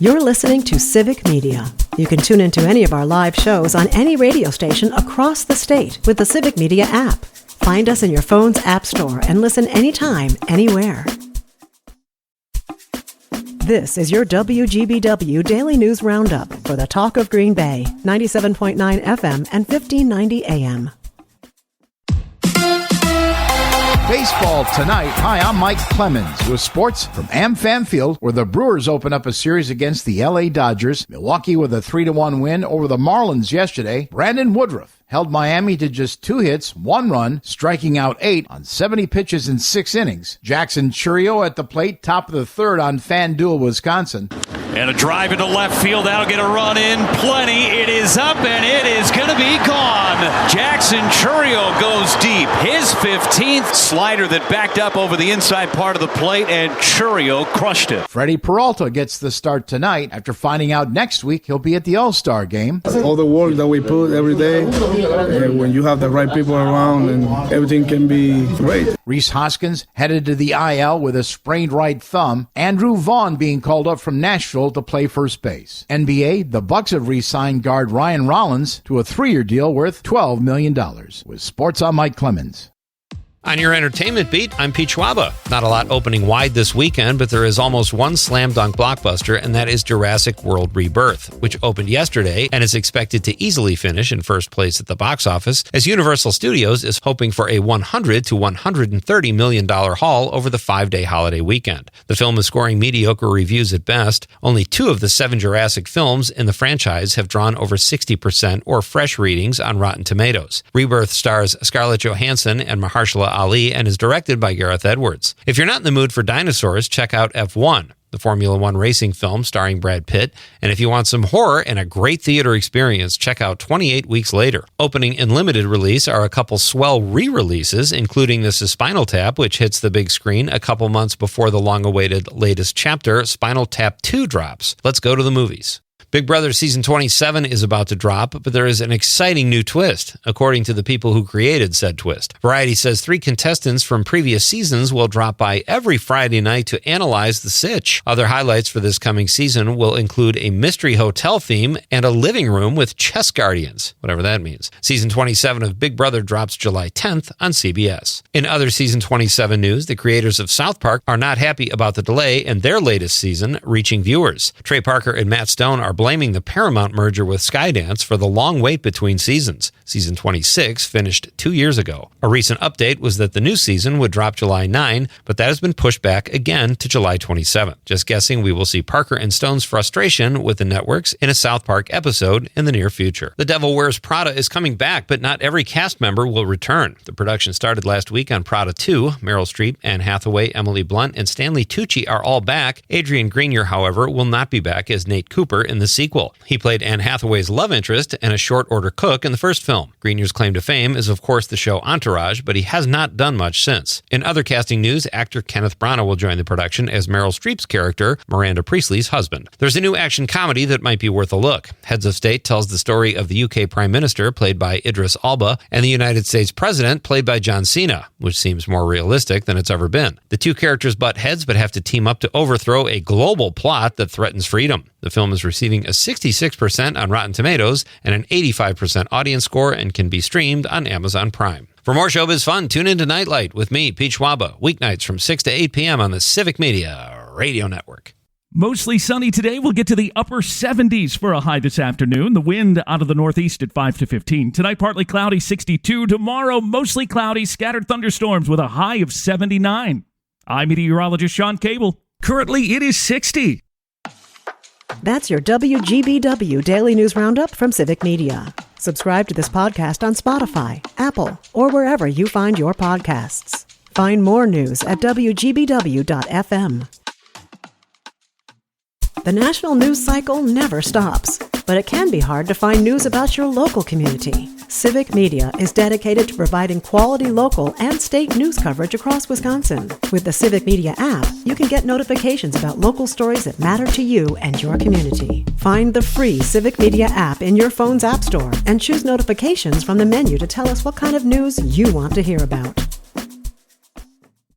You're listening to Civic Media. You can tune into any of our live shows on any radio station across the state with the Civic Media app. Find us in your phone's app store and listen anytime, anywhere. This is your WGBW Daily News Roundup for the Talk of Green Bay, 97.9 FM and 1590 AM. Baseball tonight. Hi, I'm Mike Clemens with sports from AmFam Field, where the Brewers open up a series against the LA Dodgers. Milwaukee with a 3-1 win over the Marlins yesterday. Brandon Woodruff held Miami to just 2 hits, 1 run, striking out 8 on 70 pitches in 6 innings. Jackson Chourio at the plate, top of the third on FanDuel, Wisconsin. And a drive into left field. That'll get a run in. Plenty. It is up, and it is going to be gone. Jackson Chourio goes deep. His 15th slider that backed up over the inside part of the plate, and Chourio crushed it. Freddie Peralta gets the start tonight after finding out next week he'll be at the All-Star game. All the work that we put every day, when you have the right people around, and everything can be great. Rhys Hoskins headed to the IL with a sprained right thumb. Andrew Vaughn being called up from Nashville to play first base. NBA, the Bucks have re-signed guard Ryan Rollins to a 3-year deal worth $12 million. With sports, I'm Mike Clemens. On your entertainment beat, I'm Pete Schwaba. Not a lot opening wide this weekend, but there is almost one slam dunk blockbuster, and that is Jurassic World Rebirth, which opened yesterday and is expected to easily finish in first place at the box office, as Universal Studios is hoping for a $100 to $130 million haul over the 5-day holiday weekend. The film is scoring mediocre reviews at best. Only 2 of the 7 Jurassic films in the franchise have drawn over 60% or fresh readings on Rotten Tomatoes. Rebirth stars Scarlett Johansson and Mahershala Ali and is directed by Gareth Edwards. If you're not in the mood for dinosaurs, check out F1, the Formula One racing film starring Brad Pitt. And if you want some horror and a great theater experience, check out 28 Weeks Later. Opening in limited release are a couple swell re-releases, including This is Spinal Tap, which hits the big screen a couple months before the long-awaited latest chapter, Spinal Tap 2, drops. Let's go to the movies. Big Brother Season 27 is about to drop, but there is an exciting new twist, according to the people who created said twist. Variety says 3 contestants from previous seasons will drop by every Friday night to analyze the sitch. Other highlights for this coming season will include a mystery hotel theme and a living room with chess guardians, whatever that means. Season 27 of Big Brother drops July 10th on CBS. In other Season 27 news, the creators of South Park are not happy about the delay in their latest season reaching viewers. Trey Parker and Matt Stone are blaming the Paramount merger with Skydance for the long wait between seasons. Season 26 finished 2 years ago. A recent update was that the new season would drop July 9, but that has been pushed back again to July 27. Just guessing we will see Parker and Stone's frustration with the networks in a South Park episode in the near future. The Devil Wears Prada is coming back, but not every cast member will return. The production started last week on Prada 2. Meryl Streep, Anne Hathaway, Emily Blunt, and Stanley Tucci are all back. Adrian Grenier, however, will not be back as Nate Cooper in the sequel. He played Anne Hathaway's love interest and a short-order cook in the first film. Grenier's claim to fame is, of course, the show Entourage, but he has not done much since. In other casting news, actor Kenneth Branagh will join the production as Meryl Streep's character, Miranda Priestley's husband. There's a new action comedy that might be worth a look. Heads of State tells the story of the UK Prime Minister, played by Idris Elba, and the United States President, played by John Cena, which seems more realistic than it's ever been. The 2 characters butt heads but have to team up to overthrow a global plot that threatens freedom. The film is receiving a 66% on Rotten Tomatoes and an 85% audience score and can be streamed on Amazon Prime. For more showbiz fun, tune into Nightlight with me, Pete Schwaba, weeknights from 6 to 8 p.m. on the Civic Media Radio Network. Mostly sunny today. We'll get to the upper 70s for a high this afternoon. The wind out of the northeast at 5 to 15. Tonight, partly cloudy, 62. Tomorrow, mostly cloudy, scattered thunderstorms with a high of 79. I'm meteorologist Sean Cable. Currently, it is 60. That's your WGBW Daily News Roundup from Civic Media. Subscribe to this podcast on Spotify, Apple, or wherever you find your podcasts. Find more news at WGBW.FM. The national news cycle never stops, but it can be hard to find news about your local community. Civic Media is dedicated to providing quality local and state news coverage across Wisconsin. With the Civic Media app, you can get notifications about local stories that matter to you and your community. Find the free Civic Media app in your phone's app store and choose notifications from the menu to tell us what kind of news you want to hear about.